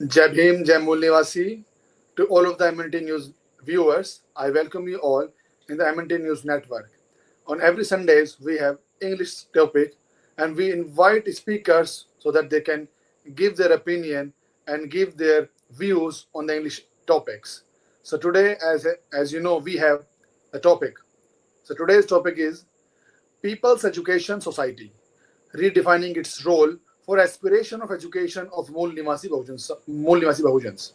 Jai Bhim, Jai Mulnivasi. To all of the MNT News viewers, I welcome you all in the MNT News Network. On every Sundays, we have English topic and we invite speakers so that they can give their opinion and give their views on the English topics. So today, as you know, we have a topic. So today's topic is People's Education Society, redefining its role for aspiration of education of Mulnivasi Bahujans.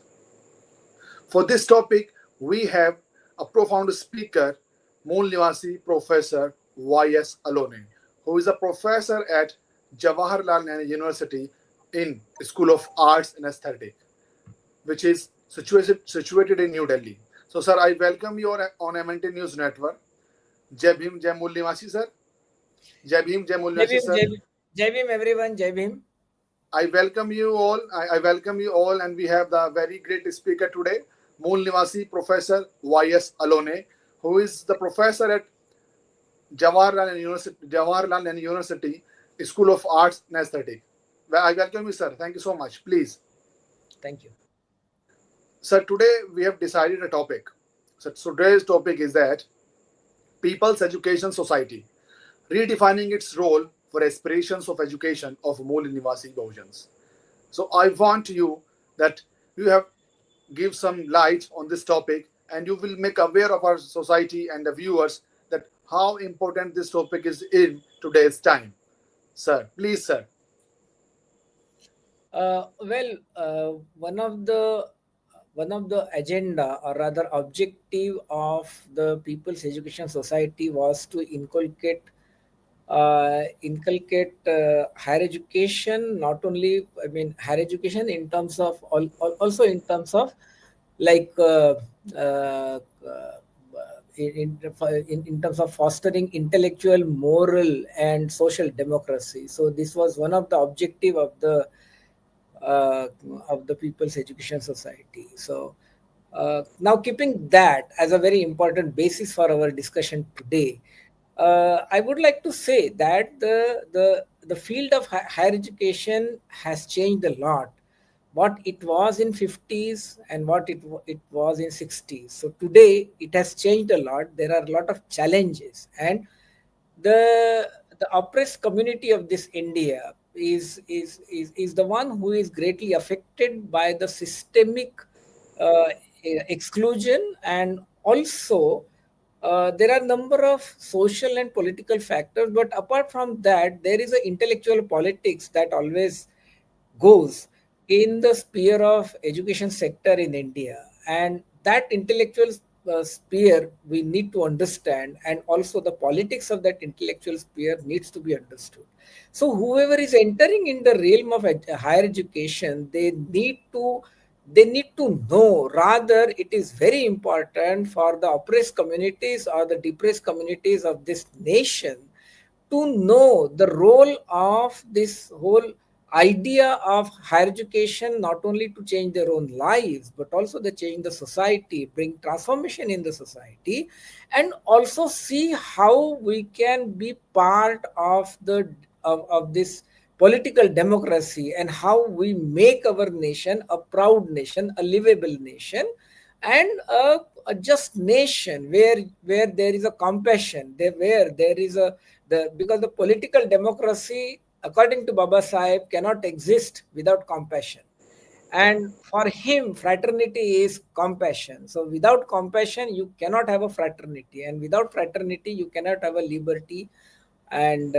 For this topic, we have a profound speaker, Mulnivasi Professor Y.S. Alone, who is a professor at Jawaharlal University in School of Arts and Aesthetic, which is situated in New Delhi. So, sir, I welcome you on MNT News Network. Jai Bhim, Jai Mulnivasi, sir. Jai Bhim, Jai Jai Mulnivasi, Bhim, sir. Jai Bhim, Jai Bhim, everyone, Jai Bhim. I welcome you all. I welcome you all, and we have the very great speaker today, Mulnivasi Professor Y.S. Alone, who is the professor at Jawaharlal University School of Arts and Aesthetic. Well, I welcome you, sir. Thank you so much. Please, Thank you. sir. Today we have decided a topic. So today's topic is that People's Education Society, redefining its role for aspirations of education of Mulnivasi Bahujans. So I want you that you have give some light on this topic and you will make aware of our society and the viewers that how important this topic is in today's time. Sir, please, sir. One of the agenda, or rather objective of the People's Education Society, was to inculcate higher education. Not only, I mean, higher education in terms of also in terms of like uh, uh, in terms of fostering intellectual, moral, and social democracy. So this was one of the objective uh, of the People's Education Society. So now, keeping that as a very important basis for our discussion today, I would like to say that the field of higher education has changed a lot. What it was in 50s and what it was in 60s. So today it has changed a lot. There are a lot of challenges, and the oppressed community of this India is the one who is greatly affected by the systemic exclusion, and also there are number of social and political factors. But apart from that, there is an intellectual politics that always goes in the sphere of education sector in India, and that intellectual sphere we need to understand, and also the politics of that intellectual sphere needs to be understood. So whoever is entering in the realm of higher education, they need to know, rather it is very important for the oppressed communities or the depressed communities of this nation to know the role of this whole idea of higher education, not only to change their own lives but also to change the society, bring transformation in the society, and also see how we can be part of of this political democracy, and how we make our nation a proud nation, a livable nation, and a just nation where there is a compassion, where there is a because the political democracy, according to Baba Sahib, cannot exist without compassion. And for him, fraternity is compassion. So without compassion, you cannot have a fraternity, and without fraternity, you cannot have a liberty and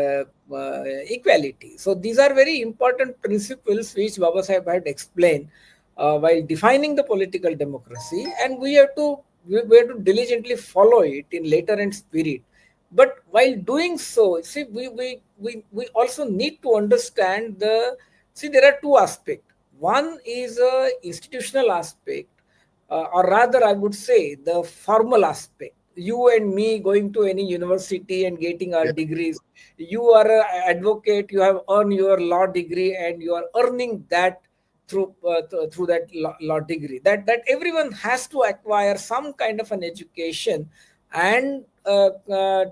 equality. So these are very important principles which Baba Sahib had explained while defining the political democracy, and we have to diligently follow it in letter and spirit. But while doing so, see, we also need to understand there are two aspects. One is a institutional aspect, or rather I would say the formal aspect. You and me going to any university and getting our Yeah. degrees. You are an advocate, you have earned your law degree, and you are earning that through that law degree. That everyone has to acquire some kind of an education, and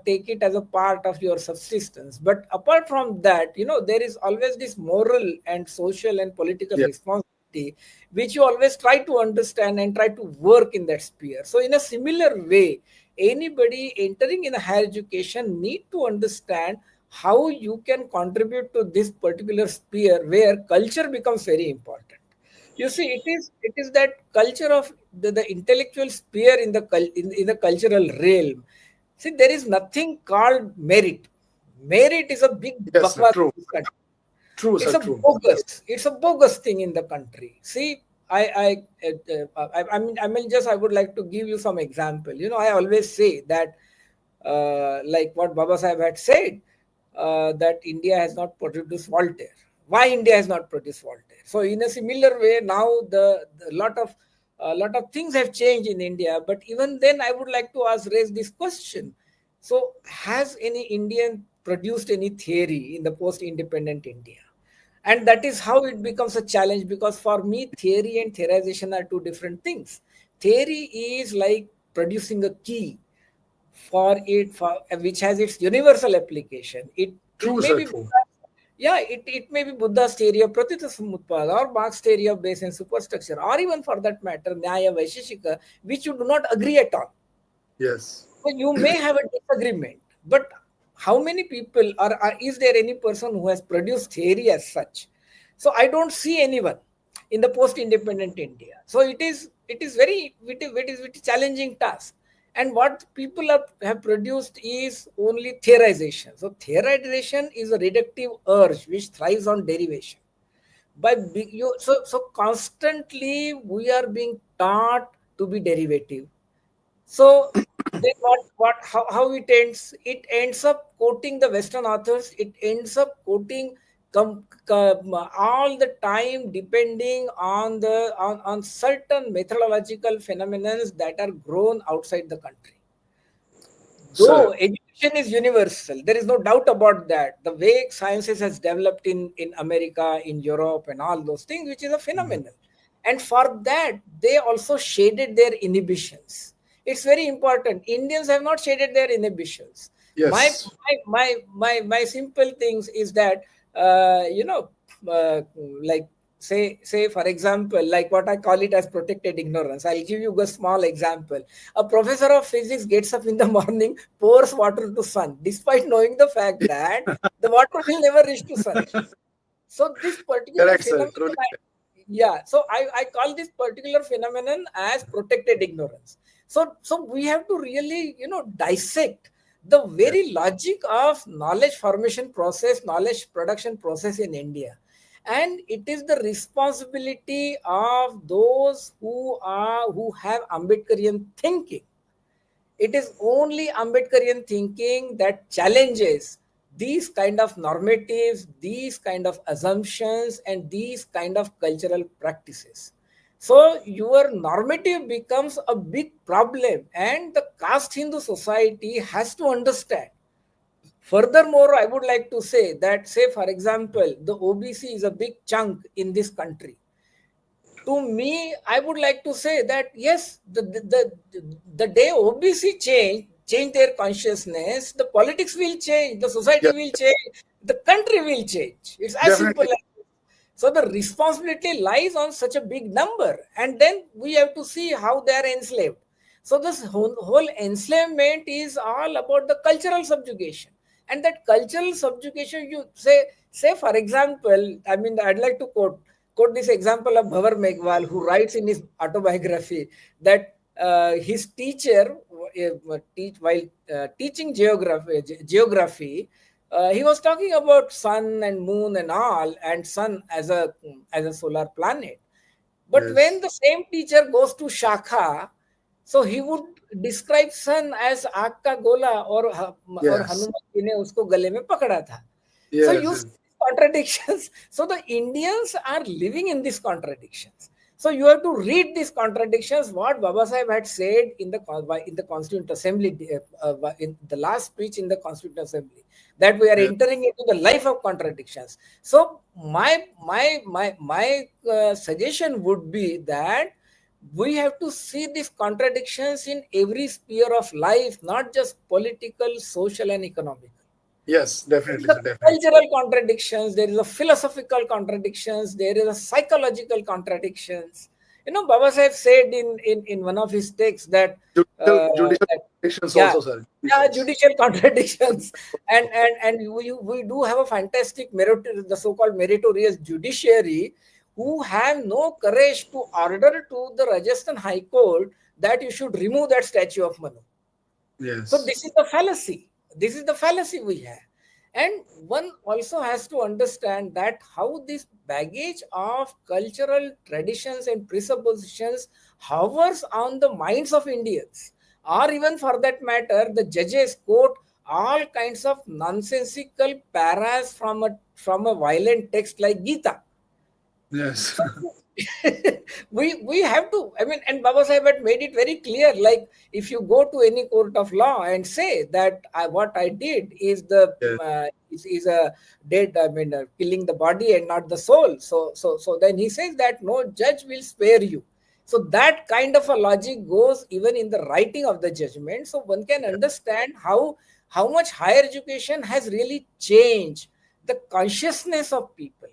take it as a part of your subsistence. But apart from that, there is always this moral and social and political Yeah. responsibility reality, which you always try to understand and try to work in that sphere. So in a similar way, anybody entering in a higher education need to understand how you can contribute to this particular sphere where culture becomes very important. You see, it is that culture of the intellectual sphere in in the cultural realm. See, there is nothing called merit. Merit is a big Yes, sir. bakwas in True. this country. True, It's sir. a True. bogus. It's a bogus thing in the country. See, I mean, just I would like to give you some example. You know, I always say that, like what Baba Sahib had said, that India has not produced Voltaire. Why India has not produced Voltaire? So, in a similar way, now the lot of things have changed in India. But even then, I would like to raise this question. So, has any Indian produced any theory in the post-independent India? And that is how it becomes a challenge, because for me, theory and theorization are two different things. Theory is like producing a key for which has its universal application. It True, may sir. be True. it may be Buddha's theory of Pratita Samutpada or Marx's theory of base and superstructure, or even for that matter Nyaya Vaisheshika, which you do not agree at all. Yes. So you may have a disagreement, but how many people is there any person who has produced theory as such? So I don't see anyone in the post-independent India. So it is challenging task. And what people have produced is only theorization. So theorization is a reductive urge which thrives on derivation. So constantly we are being taught to be derivative. So then how it ends up quoting the Western authors. It ends up quoting all the time, depending on on certain methodological phenomena that are grown outside the country. Though Sir. education is universal, there is no doubt about that. The way sciences has developed in America, in Europe, and all those things, which is a Mhm. phenomenal. And for that, they also shaded their inhibitions. It's very important. Indians have not shaded their inhibitions. Yes. My simple things is that, you know, uh, like say for example, like what I call it as protected ignorance. I'll give you a small example. A professor of physics gets up in the morning, pours water to sun, despite knowing the fact that the water will never reach to sun. So this particular Correct, sir. phenomenon, Truly. yeah. So I call this particular phenomenon as protected ignorance. So we have to really, dissect the Yes. very logic of knowledge formation process, knowledge production process in India. And it is the responsibility of those who have Ambedkarian thinking. It is only Ambedkarian thinking that challenges these kind of normatives, these kind of assumptions, and these kind of cultural practices. So your normative becomes a big problem, and the caste Hindu society has to understand. Furthermore, I would like to say that, say, for example, the OBC is a big chunk in this country. To me, I would like to say that yes, the day OBC change their consciousness, the politics will change, the society Yes. will change, the country will change. It's as simple Definitely. as this. So the responsibility lies on such a big number, and then we have to see how they are enslaved. So this whole enslavement is all about the cultural subjugation. And that cultural subjugation, you say for example, I mean, I'd like to quote this example of Bhavar Meghwal, who writes in his autobiography that his teacher, while teaching geography, he was talking about sun and moon and all, and sun as a solar planet. But when Yes. the same teacher goes to Shakha, so he would describe sun as आग का गोला और Yes. Hanuman ji ने उसको गले में पकड़ा था. So Yes. you see Yes. contradictions. So the Indians are living in these contradictions. So you have to read these contradictions. What Baba Sahib had said in the Constituent Assembly, in the last speech in the Constituent Assembly, that we are Yes. entering into the life of contradictions. So my suggestion would be that we have to see these contradictions in every sphere of life, not just political, social, and economic. Yes, There definitely, is a sir. Definitely. cultural contradictions, there is a philosophical contradictions, there is a psychological contradictions. Baba Sahib said in one of his texts that, Judicial that predictions yeah, also, sir. yeah, Judicials. judicial contradictions. And we do have a fantastic the so-called meritorious judiciary, who have no courage to order to the Rajasthan High Court that you should remove that statue of Manu. So Yes. this is the fallacy. This is the fallacy we have. And one also has to understand that how this baggage of cultural traditions and presuppositions hovers on the minds of Indians, or even for that matter, the judges quote all kinds of nonsensical paras from a violent text like Gita. Yes. So we have to, I mean, and Baba Sahib had made it very clear. Like, if you go to any court of law and say that what I did is Yes. is a dead, I mean, killing the body and not the soul. So then he says that no judge will spare you. So that kind of a logic goes even in the writing of the judgment. So one can understand how much higher education has really changed the consciousness of people.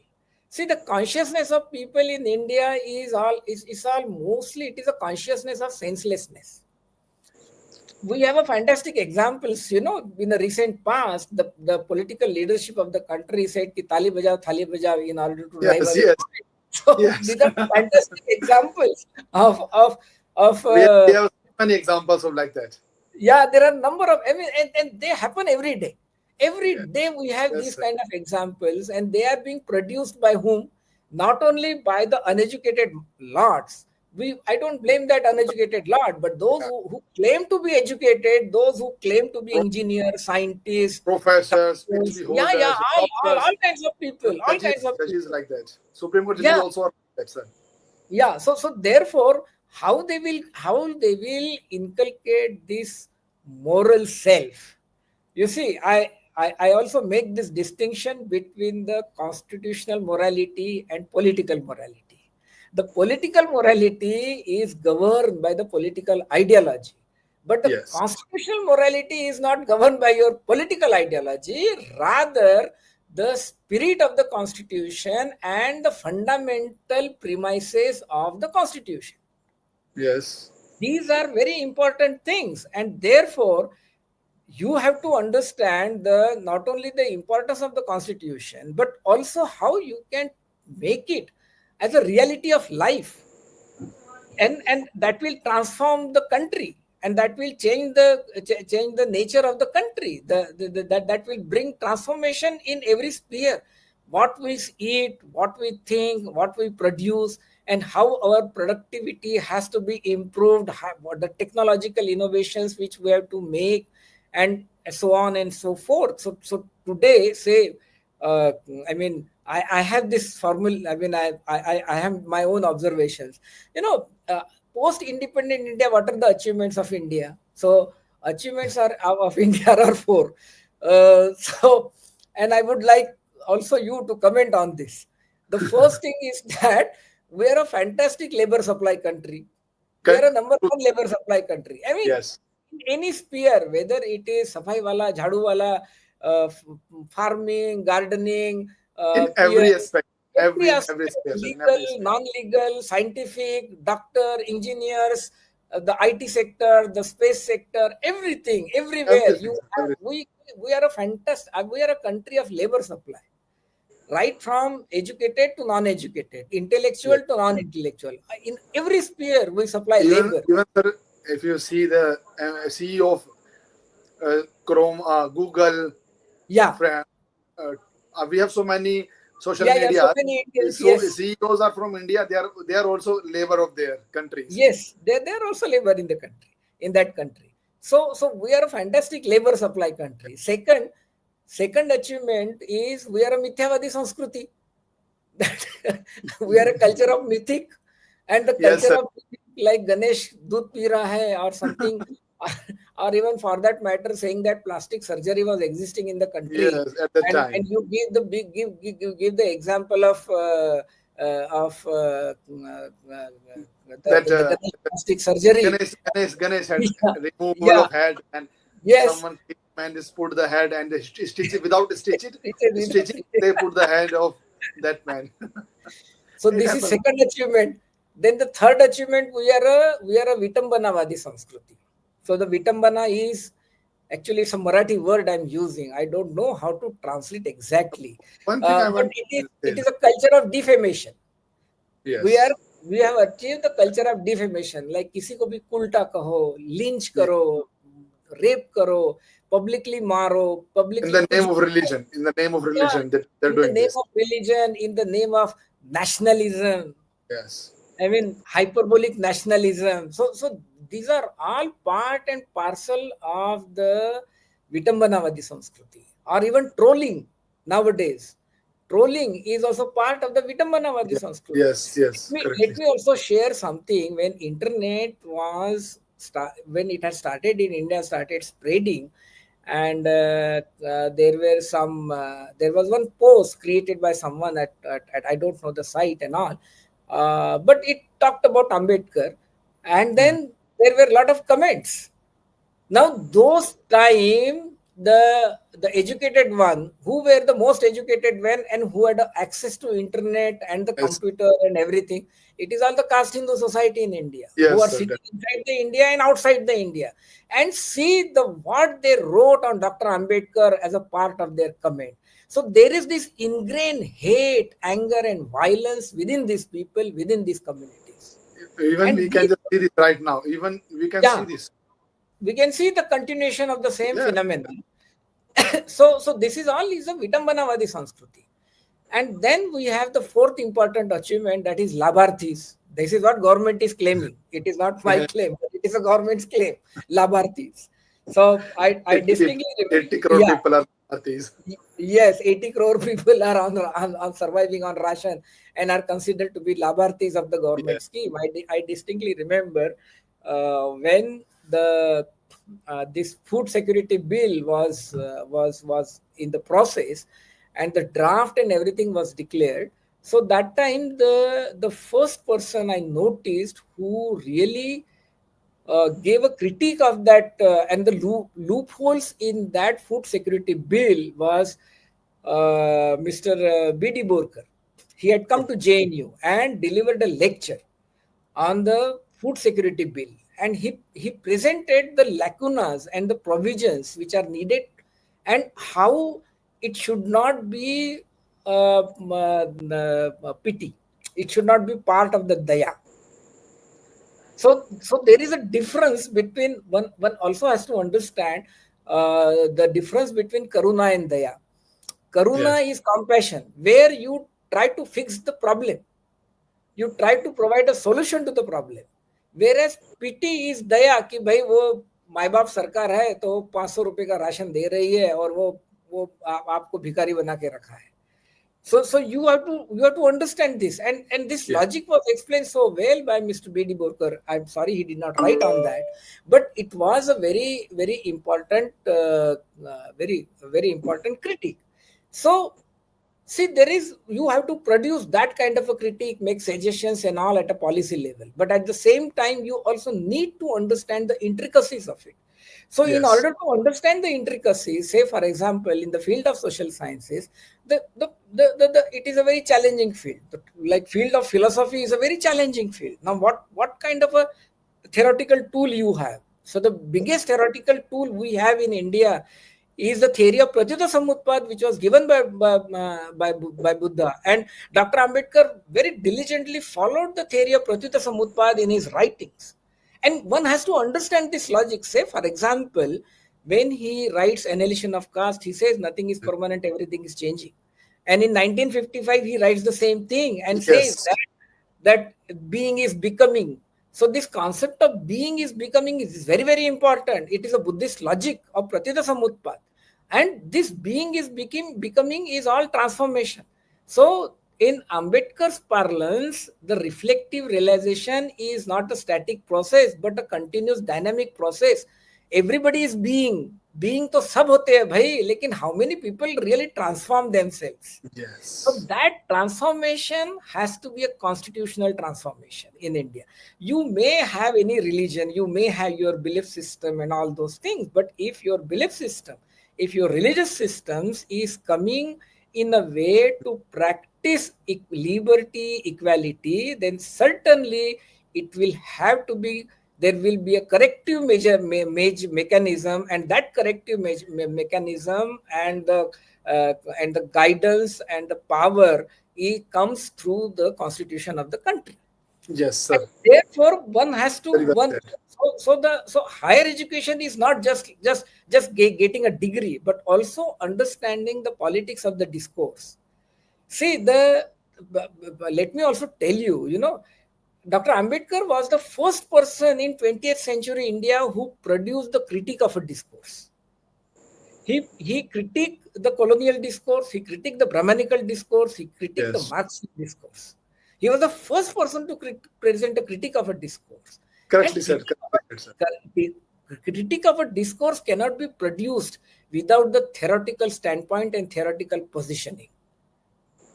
See, the consciousness of people in India is all mostly, it is a consciousness of senselessness. We have a fantastic examples, in the recent past, the political leadership of the country said ki thali bajao in order to drive Yes. away Yes. COVID. So Yes. these are fantastic examples of We have so many examples of like that. yeah, there are number of, I mean, and they happen every day. Every Yes. day we have Yes, these sir. kind of examples, and they are being produced by whom? Not only by the uneducated lords. I don't blame that uneducated lord, but those Yeah. who claim to be educated, those who claim to be Pro- engineers, scientists, Professors, doctors, PhD yeah, holders, all doctors, kinds of people, even all kinds of judges people. like that. Supreme Court judges Yeah, also are like that, sir. yeah. So therefore, how they will inculcate this moral self. You see, I also make this distinction between the constitutional morality and political morality. The political morality is governed by the political ideology, but the Yes. constitutional morality is not governed by your political ideology. Rather, the spirit of the constitution and the fundamental premises of the constitution. Yes. These are very important things, and therefore you have to understand the not only the importance of the constitution, but also how you can make it as a reality of life, and that will transform the country, and that will change the nature of the country. That will bring transformation in every sphere: what we eat, what we think, what we produce, and how our productivity has to be improved, what the technological innovations which we have to make, and so on and so forth. So today, say, uh, I mean, I have this formula. I mean, I have my own observations. Post independent India, what are the achievements of India? So achievements are of India are four. So, and I would like also you to comment on this. The first thing is that we are a fantastic labor supply country. We are a number one labor supply country. I mean, Yes. in any sphere, whether it is safai wala, jhadu wala, farming, gardening, In PM, every aspect, every in every aspect, space, sir, in legal, every space. non-legal, scientific, doctor, engineers, the IT sector, the space sector, everything, everywhere. Everything, You sir. have Everything. we are a fantastic. We are a country of labor supply, right from educated to non-educated, Yes. intellectual to non-intellectual. In every sphere, we supply Even labor. even sir, if you see the CEO of Chrome, Google, Yeah, friend, we have so many social yeah. So media. many Indians. So Yes, CEOs are from India. They are also labor of their countries. yes. They are also labor in the country, in that country. So we are a fantastic labor supply country. Second achievement is we are a mithyavadi sanskriti. That we are a culture of mythic, and the Yes, culture sir. of mythic, like Ganesh dudh pi raha hai or something, or even for that matter saying that plastic surgery was existing in the country. Yes, at the And time. you give the big give the example of That the Ganesh plastic surgery. Ganesh had Yeah, removal yeah, of head, and yes. someone. man is put the head and they stitch it without Without stitching. They put the head of that man. So It this is happens. second achievement. Then the third achievement, we are a Vitambanavadi Sanskriti. So the Vitambana is actually it's a Marathi word I'm using. I don't know how to translate exactly, One thing I but want it is to it say, is a culture of defamation. We are yes, we have achieved the culture of defamation. Like किसी को भी उल्टा कहो, lynch yes. करो, rape करो, publicly मारो, In publicly the कुछ name of भी करो. religion, in the name of Yeah, religion, that they're in the doing name this. of religion, in the name of nationalism. Yes, I mean, hyperbolic nationalism. So these are all part and parcel of the Vitambanavadi Sanskriti, or even trolling nowadays. Trolling is also part of the Vitambanavadi yes, Sanskriti. yes, yes, correctly. Let me also share something. When internet when it had started in India, started spreading, and there was one post created by someone at I don't know the site and all, but it talked about Ambedkar, and Hmm. then there were a lot of comments. Now those time, the educated one, who were the most educated one and who had access to internet and the Yes, computer and everything, it is all the caste Hindu society in India who yes, are sir. sitting inside the India and outside the India, and see the what they wrote on Dr. Ambedkar as a part of their comment. So there is this ingrained hate, anger, and violence within these people, within these communities. Even And we can these, just see this right now. Even we can see yeah, this. we can see the continuation of the same Yes, phenomenon. So this is all is a Vitambanavadi Sanskriti. And then we have the fourth important achievement, that is Labharthis. This is what government is claiming. It is not my yes. claim, but it is a government's claim. Labharthis. So I 80, distinctly 80 crore yeah. people are Bhartis. Yes, 80 crore people are on surviving on ration and are considered to be Labharthis of the Yes, government scheme. I distinctly remember when the this food security bill was in the process, and the draft and everything was declared. So that time the first person I noticed who really gave a critique of that, and the loopholes in that food security bill was Mr. B.D. Borkar. He had come to JNU and delivered a lecture on the food security bill, and he presented the lacunas and the provisions which are needed, and how it should not be pity. It should not be part of the daya. So there is a difference between one also has to understand the difference between karuna and daya. Karuna yes, is compassion, where you try to fix the problem, you try to provide a solution to the problem, whereas pity is दया कि भाई वो माई बाप सरकार है तो 500 रुपए का ration दे रही है और वो आपको भिखारी बना के रखा है. So you have to understand this, and this yes, logic was explained so well by Mr. B.D. Borkar. I'm sorry he did not write on that, but it was a very important, very important critique. So see, there is you have to produce that kind of a critique, make suggestions and all at a policy level, but at the same time you also need to understand the intricacies of it. So in yes, order to understand the intricacies, say for example in the field of social sciences, it is a very challenging field. Like field of philosophy is a very challenging field. Now what kind of a theoretical tool you have? So the biggest theoretical tool we have in India is the theory of pratyuta samutpad, which was given by Buddha, and Dr. Ambedkar very diligently followed the theory of pratyuta samutpad in his writings. And one has to understand this logic. Say for example, when he writes Annihilation of Caste, he says nothing is permanent, everything is changing. And in 1955 he writes the same thing and says yes, that being is becoming. So this concept of being is becoming is very important. It is a Buddhist logic of pratyuta samutpad, and this being is becoming is all transformation. So in Ambedkar's parlance, the reflective realization is not a static process but a continuous dynamic process. Everybody is being तो सब होते हैं भाई, लेकिन how many people really transform themselves? So yes, that transformation has to be a constitutional transformation in India. You may have any religion, you may have your belief system and all those things, but if your belief system if your religious systems is coming in a way to practice liberty, equality, then certainly it will have to be, there will be a corrective mechanism, and that corrective mechanism and the guidance and the power, it comes through the constitution of the country. Yes, And sir. therefore one has to Very well one said. so higher education is not just getting a degree, but also understanding the politics of the discourse. See, let me also tell you, Dr. Ambedkar was the first person in 20th century India who produced the critique of a discourse. He critiqued the colonial discourse, he critiqued the Brahmanical discourse, he critiqued the Yes. Marxist discourse. He was the first person to present a critique of a discourse. And Correctly said. Correctly said, sir. critique of a discourse cannot be produced without the theoretical standpoint and theoretical positioning.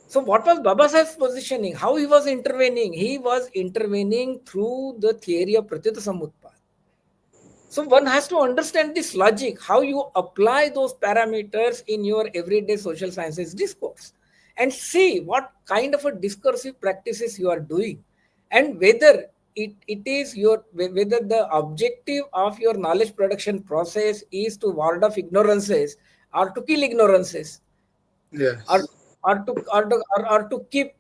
So what was Baba Saheb's positioning? How he was intervening? He was intervening through the theory of Pratyuta Samutpad. So one has to understand this logic, how you apply those parameters in your everyday social sciences discourse, and see what kind of a discursive practices you are doing, and whether it is whether the objective of your knowledge production process is to ward off ignorances or to kill ignorances, or Yes. to keep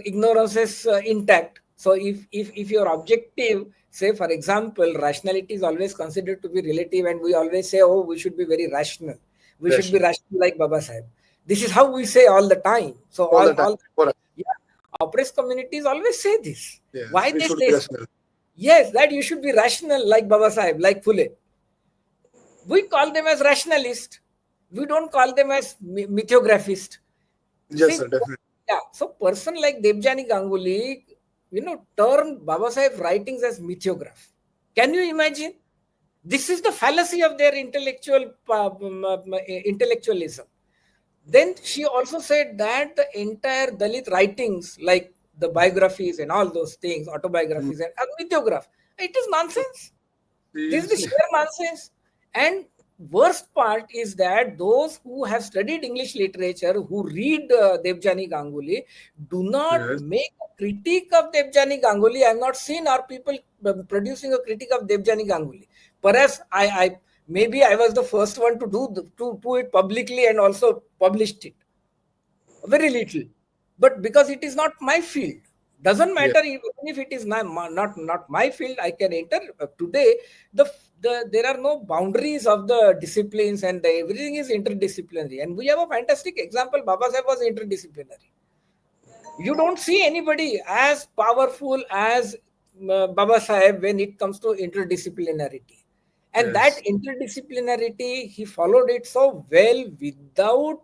ignorances intact. So if your objective, say for example, rationality is always considered to be relative, and we always say, oh, we should be very rational, we should be Rational. rational like Baba Sahib. This is how we say all the time. So All the time. all For us. yeah, oppressed communities always say this. Yes. Why We they should say be so? rational. Yes, that you should be rational like Baba Sahib, like Phule. We call them as rationalist. We don't call them as mythographist. Yes, See, sir. Definitely. yeah. So person like Debjani Ganguly, turned Baba Sahib writings as mythograph. Can you imagine? This is the fallacy of their intellectualism. Then she also said that the entire Dalit writings, like the biographies and all those things, Mm. autobiographies and are mythograph. It is nonsense. This is the Seriously. sheer nonsense. And worst part is that those who have studied English literature, who read Debjani Ganguly, do not Yes. make a critique of Debjani Ganguly. I have not seen our people producing a critique of Debjani Ganguly. Perhaps I maybe I was the first one to to do it publicly and also published it. Very little, but because it is not my field, doesn't Yeah. matter. Even if it is not my field, I can enter. Today there are no boundaries of the disciplines, and everything is interdisciplinary, and we have a fantastic example. Baba Sahib was interdisciplinary. You don't see anybody as powerful as Baba Saheb when it comes to interdisciplinarity. And that Yes. interdisciplinarity, he followed it so well without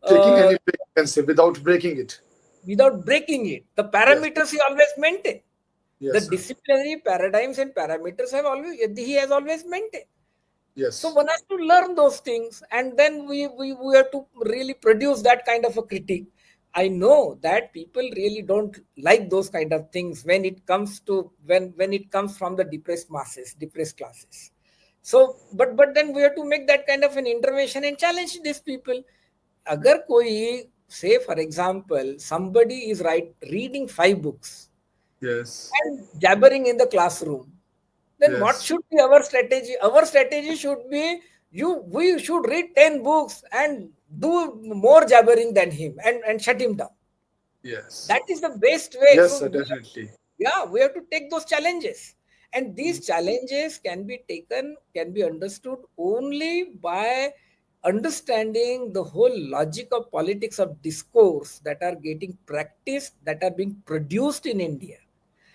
Taking uh, any break, you can say, without breaking it. without breaking it. The Yes. parameters he always maintained. The Yes, sir. disciplinary paradigms and parameters he has always maintained. So Yes. one has to learn those things, and then we have to really produce that kind of a critique. I know that people really don't like those kind of things when it comes to when it comes from the depressed masses, depressed classes. So but then we have to make that kind of an intervention and challenge these people. Agar koi, say for example, somebody is reading 5 books Yes. and jabbering in the classroom, then what Yes. should be our strategy? Our strategy should be, we should read 10 books and do more jabbering than him, and shut him down. Yes. That is the best way. Yes, So sir. Definitely. we have to take those challenges, and Mm. these challenges can be understood only by understanding the whole logic of politics of discourse that are getting practiced, that are being produced in India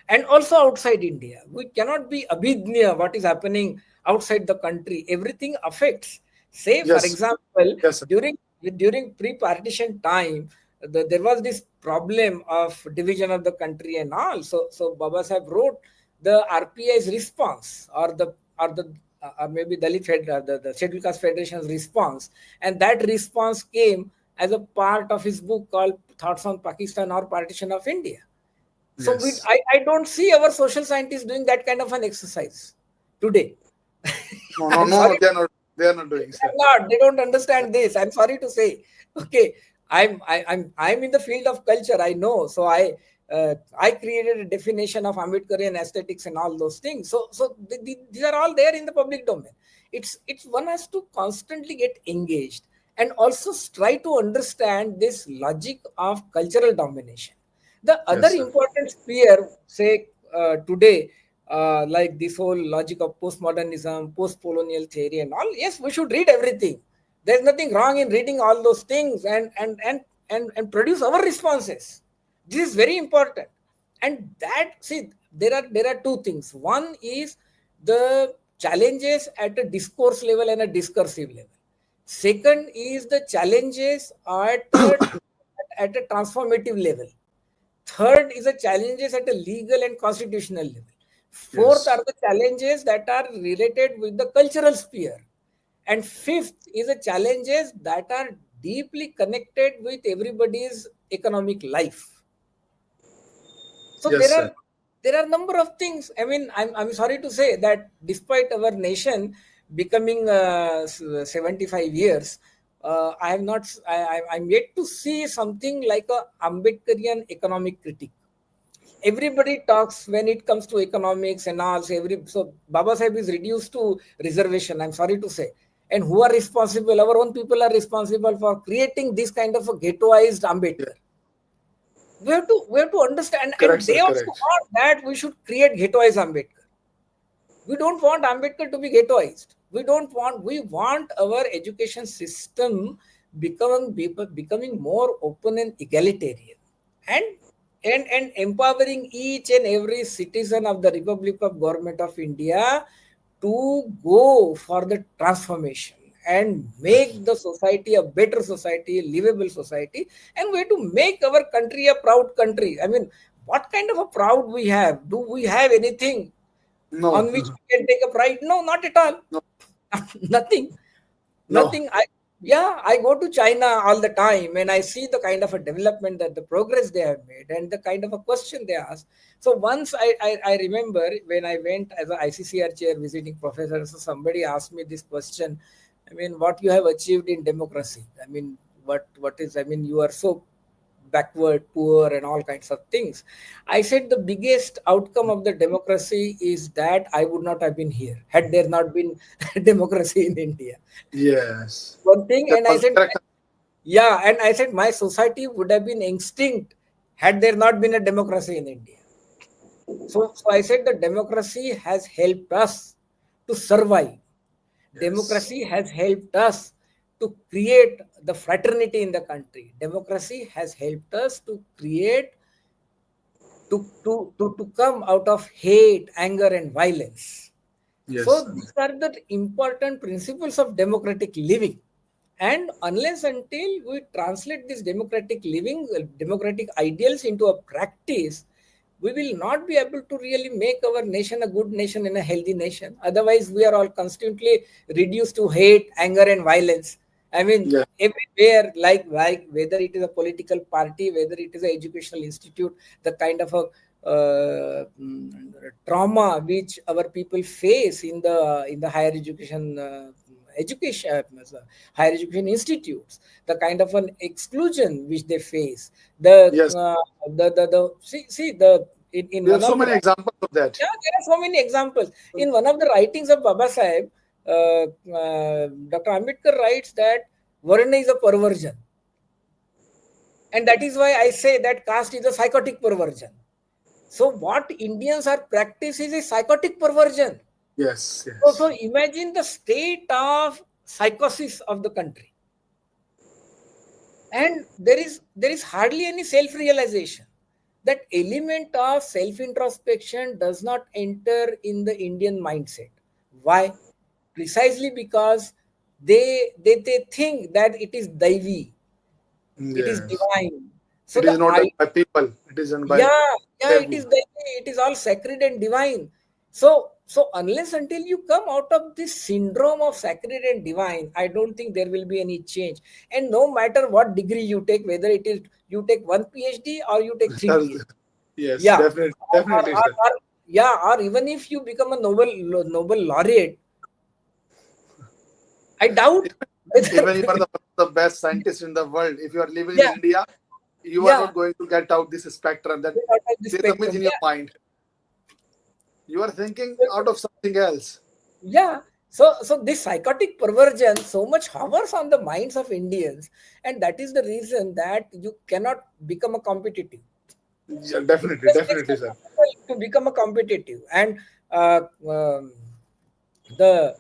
and also outside India. We cannot be abhidnya what is happening outside the country. Everything affects. Say, for Yes. example, Yes, sir. during pre-partition time, there was this problem of division of the country and all. So Baba Sahib wrote the RPI's response, or maybe the Scheduled Caste Federation's response, and that response came as a part of his book called Thoughts on Pakistan or Partition of India. So Yes. I don't see our social scientists doing that kind of an exercise today. No, no, I'm no, no. sorry. They are not doing, sir. They don't understand this. I'm sorry to say. Okay, I'm in the field of culture. I know. So I created a definition of Ambedkarian aesthetics and all those things. So these are all there in the public domain. It's one has to constantly get engaged and also try to understand this logic of cultural domination. The other Yes, sir. important sphere, say today, like this whole logic of postmodernism, post-colonial theory, and all. Yes, we should read everything. There's nothing wrong in reading all those things and produce our responses. This is very important. And that, see, there are two things. One is the challenges at a discourse level and a discursive level. Second is the challenges at a transformative level. Third is the challenges at a legal and constitutional level. Fourth Yes. are the challenges that are related with the cultural sphere. And fifth is the challenges that are deeply connected with everybody's economic life. So Yes, sir. there are number of things. I mean, I'm sorry to say that despite our nation becoming 75 years, I have not I'm yet to see something like a Ambedkarian economic critique. Everybody talks when it comes to economics and all. So Baba Sahib is reduced to reservation. I'm sorry to say. And who are responsible? Our own people are responsible for creating this kind of a ghettoized Yeah. Ambedkar. We have to understand, Correct, and sir. they also Correct. want that we should create ghettoized Ambedkar. We don't want Ambedkar to be ghettoized. We want our education system becoming more open and egalitarian, and and empowering each and every citizen of the Republic of Government of India to go for the transformation and make the society a better society, a livable society, and we have to make our country a proud country. I mean, what kind of a proud we have? Do we have anything No. on which we can take a pride? No, not at all. No. Nothing. No. Nothing. I go to China all the time and I see the kind of a development, that the progress they have made and the kind of a question they ask. So once I remember when I went as an ICCR chair visiting professor, so somebody asked me this question. I mean, what you have achieved in democracy? I mean, what is? I mean, you are so backward, poor, and all kinds of things. I said the biggest outcome of the democracy is that I would not have been here had there not been democracy in India. Yes. One thing, That and I was said, correct. yeah, and I said my society would have been extinct had there not been a democracy in India. So I said the democracy has helped us to survive. Yes. Democracy has helped us to create the fraternity in the country. Democracy has helped us to create to come out of hate, anger, and violence. Yes. So these are the important principles of democratic living. And unless until we translate this democratic living, democratic ideals into a practice, we will not be able to really make our nation a good nation and a healthy nation. Otherwise, we are all constantly reduced to hate, anger, and violence. I mean, Yeah. everywhere, like whether it is a political party, whether it is an educational institute, the kind of a trauma which our people face in the higher education higher education institutes, the kind of an exclusion which they face, Yes. the see the in We have one so of the many examples of that. yeah, there are so many examples. In one of the writings of Baba Sahib, Dr. Ambedkar writes that Varna is a perversion. And that is why I say that caste is a psychotic perversion. So what Indians are practicing is psychotic perversion. Yes. So Yes. imagine the state of psychosis of the country. And there is hardly any self-realization. That element of self-introspection does not enter in the Indian mindset. Why? Precisely because they think that it is daivi, it is Yes. divine. So It is the not done I by people. It is done by yeah, it is Devi. daivi, it is all sacred and divine. So unless until you come out of this syndrome of sacred and divine, I don't think there will be any change. And no matter what degree you take, whether it is you take one PhD or you take three PhD, Yes. yeah, Definitely. Definitely, sir. or yeah, or even if you become a Nobel laureate, I doubt Even you whether are the best scientist in the world. If you are living in yeah, India, you are yeah, not going to get out this spectrum that out of the there's a myth spectrum. in your Yeah. mind. You are thinking So, out of something else. yeah. So this psychotic perversion so much hovers on the minds of Indians, and that is the reason that you cannot become a competitive. Yeah, It definitely, just makes definitely, it sir. difficult to become a competitive. And uh, um, the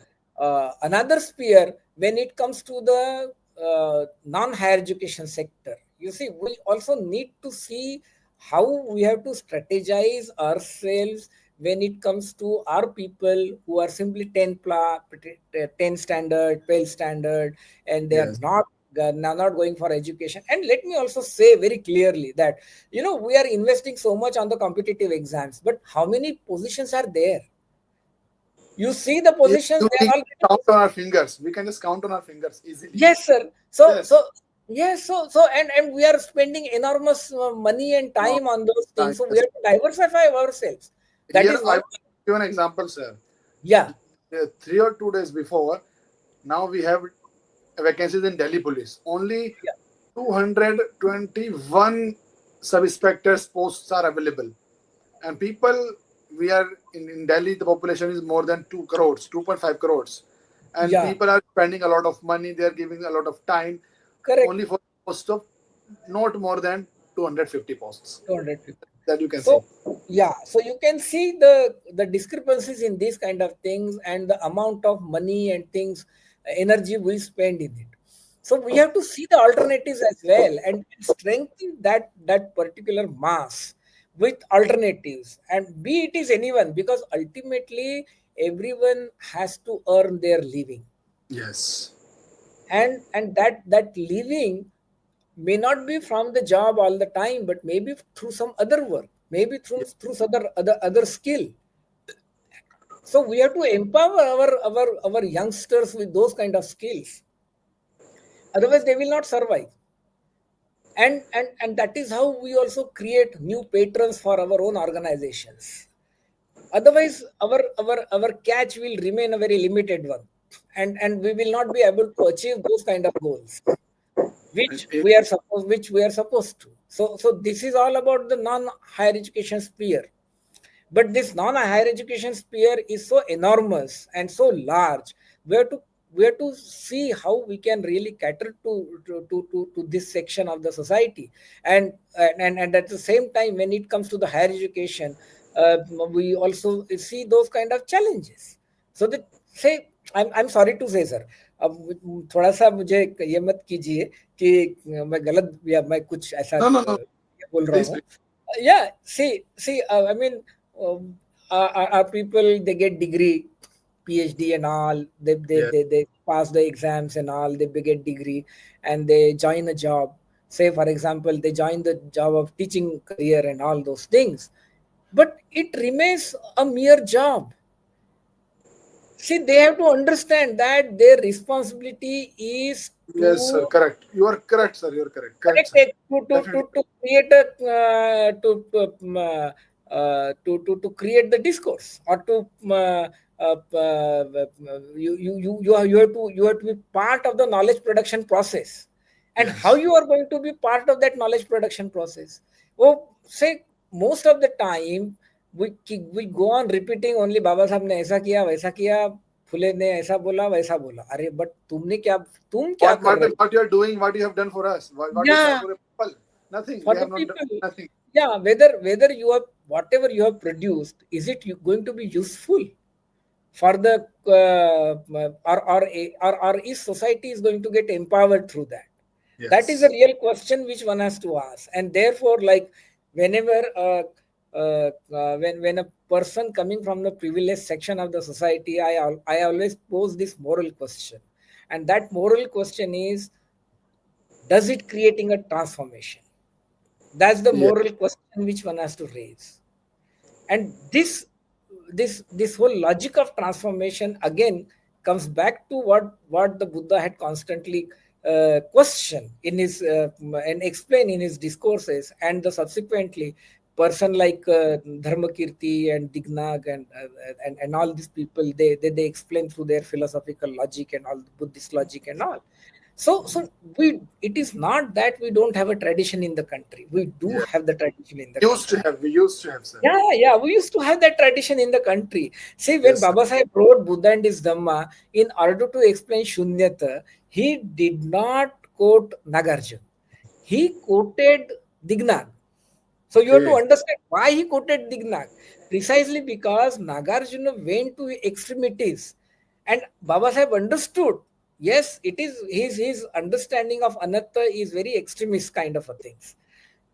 another sphere, when it comes to the non-higher education sector, you see, we also need to see how we have to strategize ourselves when it comes to our people who are simply 10 standard, 12 standard, and they are Yes. not going for education. And let me also say very clearly that, we are investing so much on the competitive exams, but how many positions are there? You see the positions, they We are all getting. count on our fingers. We can just count on our fingers easily. Yes, sir. So Yes. yes, and we are spending enormous money and No, time on those things. So we yes. have to diversify ourselves. That Here is I one. will give an example, sir. Yeah, 3 or 2 days before, now we have vacancies in Delhi Police. Only yeah, 221 sub-inspectors posts are available. And people, we are in Delhi, the population is more than 2 crores, 2.5 crores. And yeah. people are spending a lot of money, they are giving a lot of time Correct. only for post of not more than 250 posts. 250. That you can So see. yeah, so you can see the discrepancies in these kind of things and the amount of money and things, energy we spend in it. So we have to see the alternatives as well and strengthen that particular mass with alternatives, and be it is anyone, because ultimately everyone has to earn their living, Yes. and that living may not be from the job all the time, but maybe through some other work, maybe through some other skill. So we have to empower our youngsters with those kind of skills, otherwise they will not survive. And that is how we also create new patrons for our own organizations. Otherwise our catch will remain a very limited one, and we will not be able to achieve those kind of goals And which we are supposed to. So this is all about the non higher education sphere. But this non higher education sphere is so enormous and so large. We have to we have to see how we can really cater to this section of the society. And at the same time, when it comes to the higher education, we also see those kind of challenges. So that, say, I'm sorry to say, sir, अब थोड़ा सा मुझे ये मत कीजिए कि मैं गलत या मैं कुछ ऐसा no, no, no. बोल रहा Please, हूँ. please. Yeah, see, I mean, our people, they get degree, PhD and all. Yes. They pass the exams and all. They get degree and they join a job. Say, for example, they join the job of teaching career and all those things, but it remains a mere job. See, they have to understand that their responsibility is Yes, sir. to Correct. You are correct, sir. You are correct. Correct, correct sir. it, Definitely. to create a to create the discourse, or to you have to be part of the knowledge production process. And how Yes. you are going to be part of that knowledge production process? Oh, say, most of the time we go on repeating only, बाबा साहब ने ऐसा किया, वैसा किया, फुले ने ऐसा बोला, वैसा बोला. अरे बट तुम क्या What कर what रहे what you are doing? What you have done for us? What हो? you have done Yeah, for the people? Nothing. for We the have not done people. nothing. Yeah, whether you have, whatever you have produced, is it going to be useful for the or is society is going to get empowered through that? That is a Yes. real question which one has to ask. And therefore, like, whenever when a person coming from the privileged section of the society, I always pose this moral question, and that moral question is, does it creating a transformation? That's the Yes. moral question which one has to raise. And this whole logic of transformation again comes back to what the Buddha had constantly questioned in his and explained in his discourses, and the subsequently person like Dharmakirti and Dignag and all these people, they explain through their philosophical logic and all Buddhist logic and all. So we, it is not that we don't have a tradition in the country. We do Yeah. have the tradition in the Used to country. have. We used to have, sir. Yeah, yeah, we used to have that tradition in the country. See, when Yes, sir. Baba Sahib wrote Buddha and his Dhamma, in order to explain Shunyata, he did not quote Nagarjuna. He quoted Dignag. So you have to Okay. understand why he quoted Dignag. Precisely because Nagarjuna went to extremities and Baba Sahib understood. Yes, it is his understanding of anatta is very extremist kind of a things.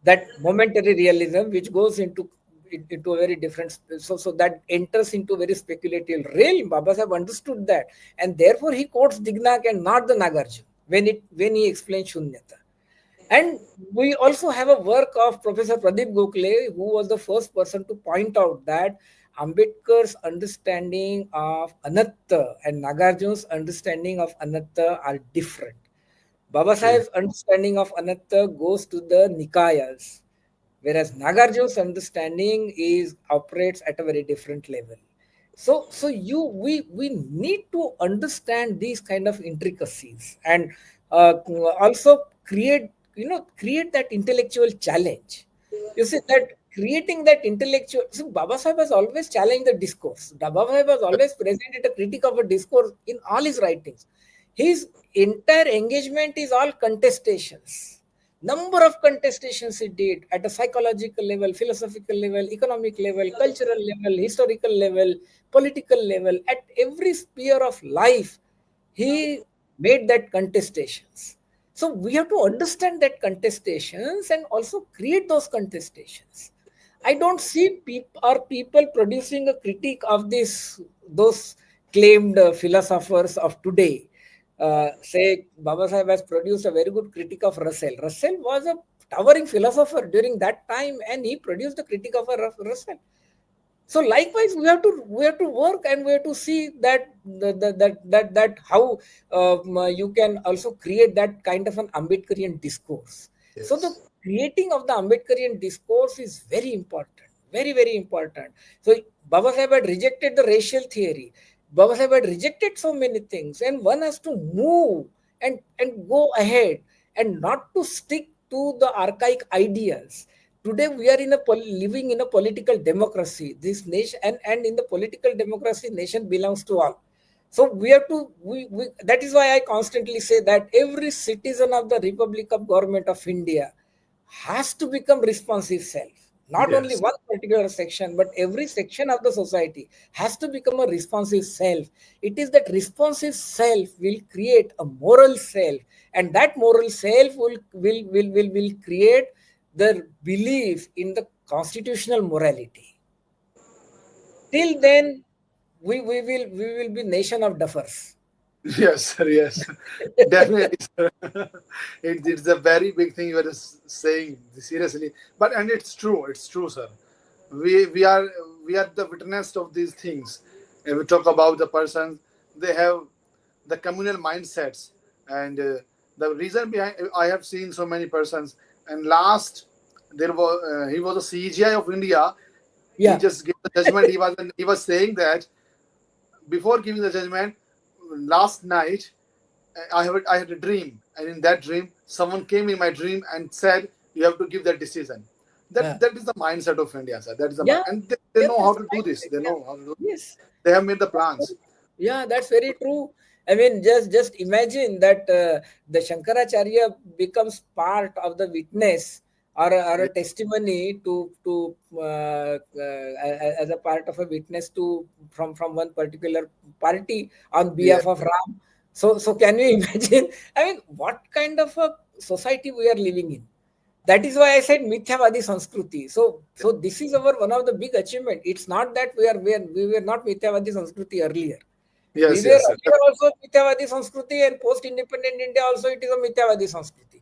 That momentary realism which goes into a very different so that enters into very speculative realm. Baba Sahib understood that, and therefore he quotes Dignak and not the Nagarjuna when he explains Shunyata. And we also have a work of Professor Pradeep Gokhale, who was the first person to point out that Ambedkar's understanding of anatta and Nagarjuna's understanding of anatta are different. Baba Okay. Sahib's understanding of anatta goes to the Nikayas, whereas Nagarjuna's understanding is operates at a very different level. So we need to understand these kind of intricacies and also create that intellectual challenge. You see that creating that intellectual. So Baba Sahib has always challenged the discourse. Baba Sahib has always presented a critique of a discourse in all his writings. His entire engagement is all contestations. Number of contestations he did at a psychological level, philosophical level, economic level, cultural level, historical level, political level. At every sphere of life, he made that contestations. So we have to understand that contestations and also create those contestations. I don't see people producing a critique of this those claimed philosophers of today. Say Baba Sahib has produced a very good critique of Russell. Russell was a towering philosopher during that time, and he produced a critique of a Russell. So likewise, we have to work and we have to see that how you can also create that kind of an Ambedkarian discourse. So the Yes. creating of the Ambedkarian discourse is very important, very very important. So Baba Sahib had rejected the racial theory. Baba Sahib had rejected so many things, and one has to move and go ahead and not to stick to the archaic ideas. Today we are living in a political democracy. This nation and in the political democracy, nation belongs to all. So we have to we that is why I constantly say that every citizen of the Republic of Government of India has to become responsive self. Not only Yes. one particular section, but every section of the society has to become a responsive self. It is that responsive self will create a moral self, and that moral self will create the belief in the constitutional morality. Till then, we will be nation of duffers. Yes, sir. Yes, definitely, sir. It's a very big thing you are just saying seriously, but and it's true. It's true, sir. We are the witness of these things. And we talk about the persons, they have the communal mindsets, and the reason behind, I have seen so many persons. And last, there was he was a CGI of India. He Yeah, just gave the judgment. He was saying that before giving the judgment, last night I had a dream, and in that dream, someone came in my dream and said, "You have to give that decision." That yeah, that is the mindset of India, sir. That is the mind, yeah. and they Yeah, know how that's the to do this. mindset. They Yeah. know how to do. Yes. They have made the plans. Yeah, that's very true. I mean, just imagine that the Shankaracharya becomes part of the witness or Yeah, a testimony to as a part of a witness to from one particular party on yeah, behalf of Ram. So can you imagine? I mean, what kind of a society we are living in? That is why I said Mithyavadi Sanskriti. So this is our one of the big achievement. It's not that we were not Mithyavadi Sanskriti earlier. We yes, were yes, sir. earlier also Mithyavadi Sanskriti, and post-independent India also it is a Mithyavadi Sanskriti.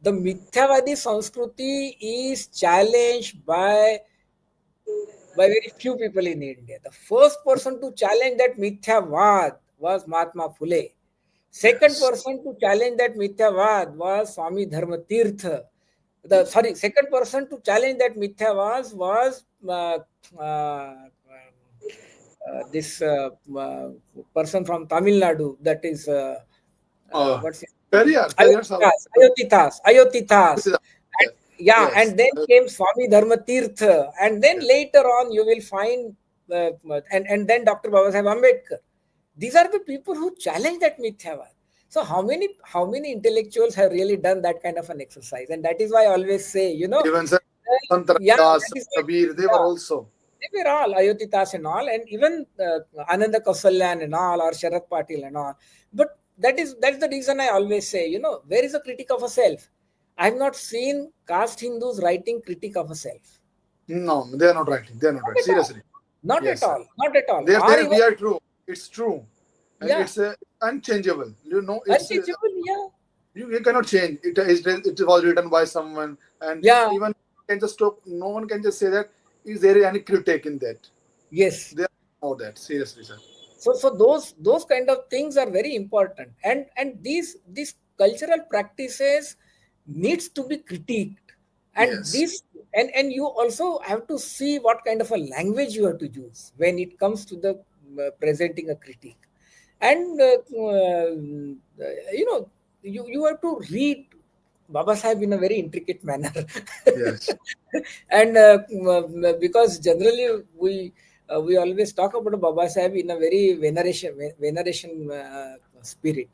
The Mithyavadi Sanskriti is challenged by very few people in India. The first person to challenge that Mithyavad was Mahatma Phule. Second Yes, person to challenge that Mithyavad was Swami Dharmatirtha. second person to challenge that mithya was this person from Tamil Nadu, that is Uh, what's his Periyar Sava. Ayotithas. And, Yes, yeah, yes, and then came Swami Dharmatirtha, and then yes. later on you will find and then Dr. Babasaheb Ambedkar. These are the people who challenge that mithyavad. So how many intellectuals have really done that kind of an exercise? And that is why I always say, Even Sir Sant yeah, Ravidas, that is why, Kabir, they were yeah, also. they were all Ayotitas and all, and even Ananda Kausalyan and all, or Sharad Patil and all. But that's the reason I always say, where is the critique of a self? I have not seen caste Hindus writing critique of a self. No, they are not writing. They are not Not right. at all. Seriously. Not at Yes, sir. all. Not at all. They are Or saying even, we are true. It's true. And yeah, it's unchangeable. It's unchangeable. Yeah, you cannot change. It was written by someone, and yeah, even can just stop. No one can just say that is there any critique in that. yes. They know that seriously, sir. So those kind of things are very important, and these cultural practices needs to be critiqued, and Yes, this and you also have to see what kind of a language you have to use when it comes to the presenting a critique. And you know you have to read Baba Sahib in a very intricate manner. yes, And because generally we always talk about Baba Sahib in a very veneration spirit,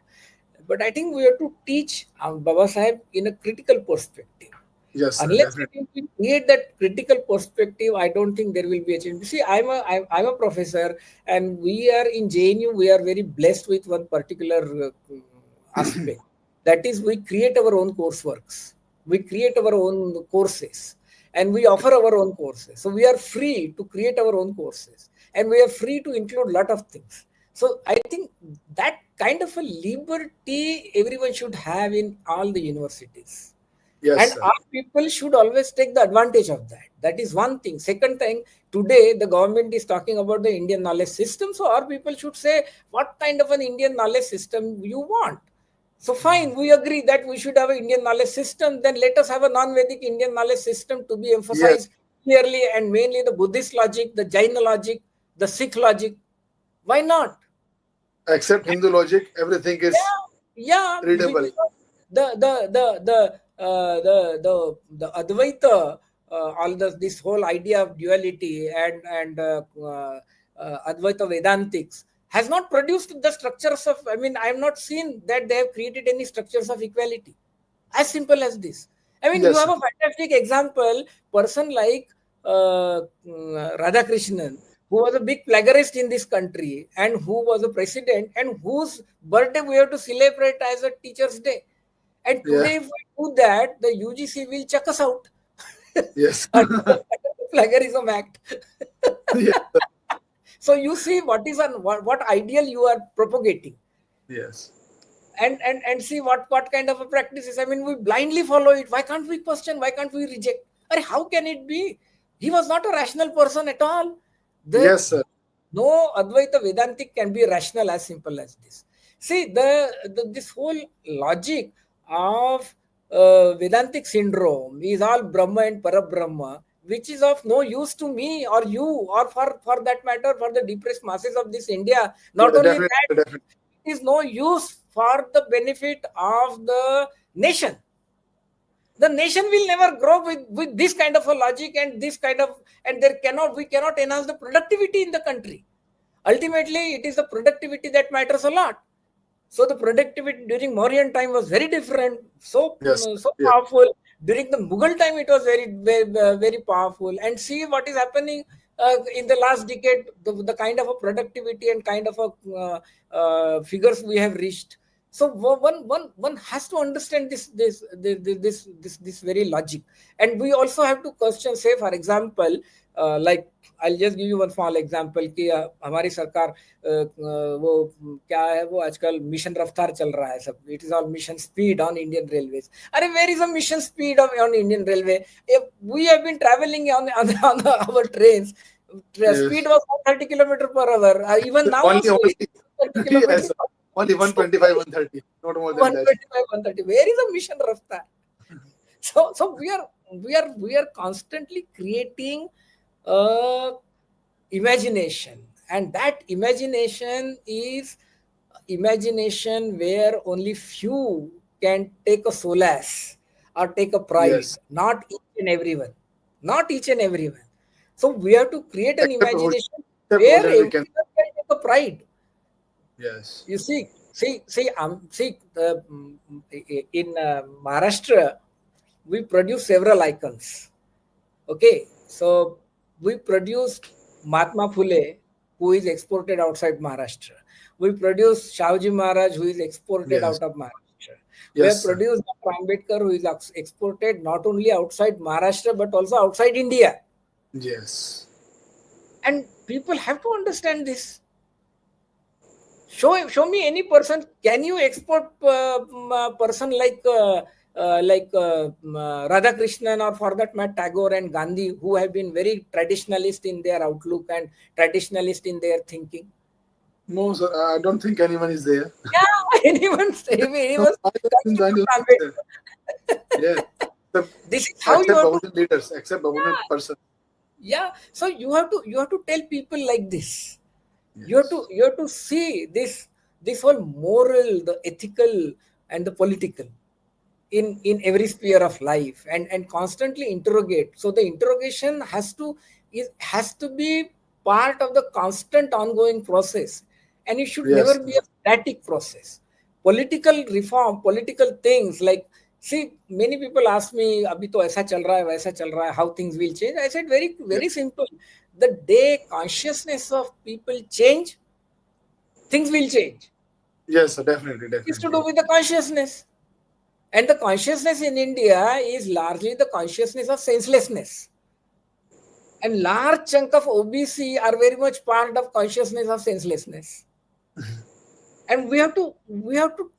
but I think we have to teach Baba Sahib in a critical perspective. yes, sir. Unless Definitely. we create that critical perspective, I don't think there will be a change. See, I'm a professor, and we are in JNU. We are very blessed with one particular aspect. That is, we create our own courseworks. We create our own courses, and we offer our own courses. So we are free to create our own courses, and we are free to include a lot of things. So I think that kind of a liberty everyone should have in all the universities, Yes, and sir. our people should always take the advantage of that. That is one thing. Second thing, today the government is talking about the Indian knowledge system, so our people should say what kind of an Indian knowledge system you want. So fine, we agree that we should have an Indian knowledge system. Then let us have a non-Vedic Indian knowledge system to be Yes. emphasized clearly, and mainly the Buddhist logic, the Jaina logic, the Sikh logic. Why not? Except Hindu logic, everything is Yeah, yeah. readable. Because the Advaita, all this whole idea of duality and Advaita Vedantics has not produced the structures of. I mean, I have not seen that they have created any structures of equality. As simple as this. I mean, you Yes, have sir. a fantastic example, person like Radhakrishnan, who was a big plagiarist in this country and who was a president and whose birthday we have to celebrate as a Teacher's Day. And Yeah. today, if we do that, the UGC will check us out Yes. under the plagiarism act. Yes. Sir. So you see what ideal you are propagating. Yes. And see what kind of a practice is. I mean, we blindly follow it. Why can't we question? Why can't we reject? Or how can it be? He was not a rational person at all. The Yes, sir. no Advaita Vedantic can be rational as simple as this. See, this whole logic of Vedantic syndrome is all Brahma and Parabrahma, which is of no use to me or you, or for that matter, for the depressed masses of this India. Yeah, Not only definitely, that, definitely. it is no use for the benefit of the nation. The nation will never grow with this kind of a logic and this kind of, and we cannot enhance the productivity in the country. Ultimately, it is the productivity that matters a lot. So the productivity during Mauryan time was very different, Yes. so Yes. powerful. During the Mughal time, it was very powerful. And see what is happening in the last decade, the kind of a productivity and kind of a figures we have reached. So one has to understand this very logic, and we also have to question. Say for example, like I'll just give you one small example कि हमारी सरकार वो क्या है वो आजकल mission रफ्तार चल रहा है सब. It is all mission speed on Indian railways. अरे where is a mission speed on Indian railway? If we have been traveling on our trains, speed Yes. was 30 kilometer per hour. Even now Only, also only. 30 Yes, kilometer. sir. Only So 125, 130. Not more than that. 125, 130. Where is a mission raftar? So we are constantly creating uh, imagination, and that imagination is imagination where only few can take a solace or take a pride, Yes. not each and everyone, not each and everyone. So we have to create an Except imagination except where we can. everyone can take a pride. Yes. You see, in Maharashtra, we produce several icons. Okay, so we produced Mahatma Phule, who is exported outside Maharashtra. We produced Shauji Maharaj, who is exported Yes. out of Maharashtra. We have Yes, sir. produced Dr. Ambedkar, who is exported not only outside Maharashtra but also outside India. Yes. And people have to understand this. Show me any person. Can you export person like Radhakrishnan, or for that matter Tagore and Gandhi, who have been very traditionalist in their outlook and traditionalist in their thinking? No, sir. I don't think anyone is there. Yeah, anyone No, anyone I don't think so. Yes. Except, This is how you except have to. Bahujan leaders, except Bahujan Yeah, person. yeah. So you have to tell people like this. You have to Yes. you have to see this whole moral, the ethical, and the political in every sphere of life, and constantly interrogate. So the interrogation has to be part of the constant ongoing process, and it should never Yes. be a static process. Political reform, political things, like, see, many people ask me, abhi to aisa chal raha hai, waisa chal raha hai, how things will change. I said very Yes. very simple: the day consciousness of people change, things will change. Yes, sir. Definitely. It's to Definitely. do with the consciousness. And the consciousness in India is largely the consciousness of senselessness. And large chunk of OBC are very much part of consciousness of senselessness. And we have to We have to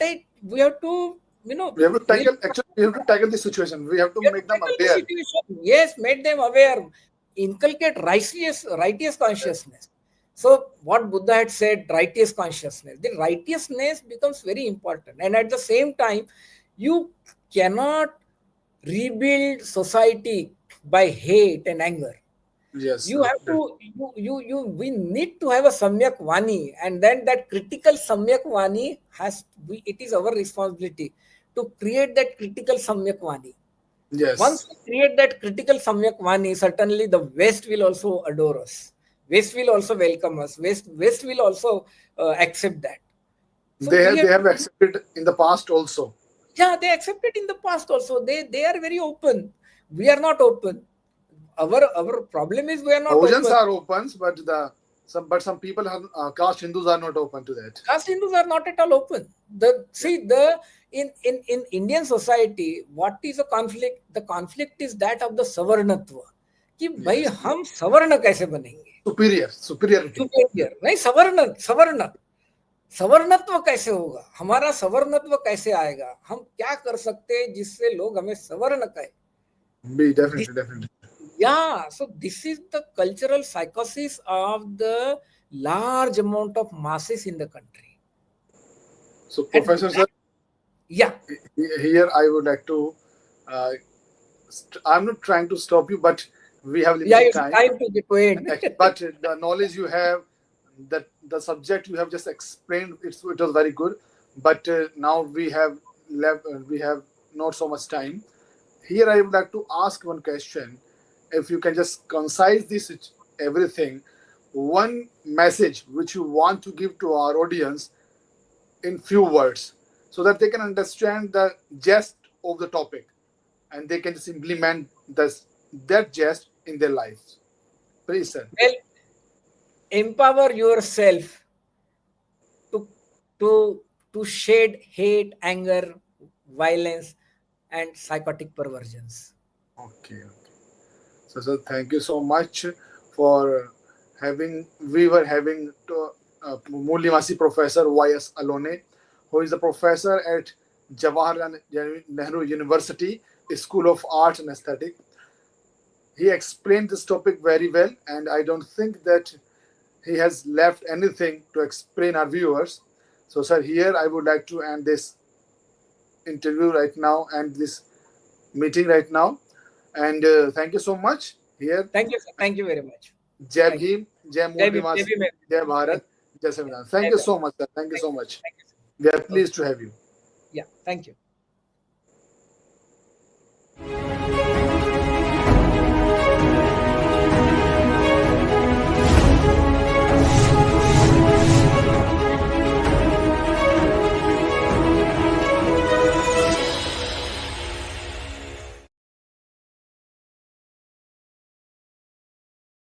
really tackle. Actually, we have to tackle the situation. We have to we have to make them tackle the aware. situation. Yes, make them aware, inculcate righteous consciousness. So what Buddha had said, righteous consciousness. The righteousness becomes very important. And at the same time, you cannot rebuild society by hate and anger. Yes, You sir. have to we need to have a samyak vani, and then that critical samyak vani it is our responsibility to create that critical samyak vani. Once Yes. we create that critical samyak vani, certainly the West will also adore us. West will also welcome us. West will also accept that. So They we have they have have to, accepted in the past also. yeah, they accepted in the past also. They are very open. We are not open. Our problem is we are not Bahujans open. are open, but some people are caste Hindus are not open to that. Caste Hindus are not at all open. The Yes. see the in Indian society, what is a conflict? The conflict is that of the savarnatva. कि भाई Yes. हम सवर्ण कैसे बनेंगे? Superiority. Superior नहीं, सवर्ण सवर्ण सवर्णत्व कैसे होगा? हमारा सवर्णत्व कैसे आएगा? हम क्या कर सकते हैं जिससे लोग हमें सवर्ण कहे? Be This, definitely, definitely. yeah, so this is the cultural psychosis of the large amount of masses in the country. So, And Professor that, sir, yeah, here I would like to. Uh, I'm not trying to stop you, but we have yeah, limited it's time. time to get to end. But the knowledge you have, that the subject you have just explained, it was very good. But now we have not so much time. Here I would like to ask one question. If you can just concise this everything, one message which you want to give to our audience in few words, so that they can understand the gist of the topic and they can just implement that gist in their lives. Please, sir. Well, empower yourself to to to shed hate, anger, violence, and psychotic perversions. Okay. So thank you so much for having. We were having Mulnivasi Professor Y.S. Alone, who is a professor at Jawaharlal Nehru University School of Art and Aesthetic. He explained this topic very well, and I don't think that he has left anything to explain our viewers. So, sir, here I would like to end this interview right now and this meeting right now. And thank you so much. Here, Thank you, sir. Thank you very much. Jai Thank you. Bhim, Jai Jai Bhim, Jai Mulnivasi, Bhim, Jai everyone. Bharat, Thank you. Jai Yeah. Samvidan. Thank Jai you Bhim. so much, sir. Thank you Thank so you. much. Thank you, sir. We are Okay. pleased to have you. Yeah. Thank you.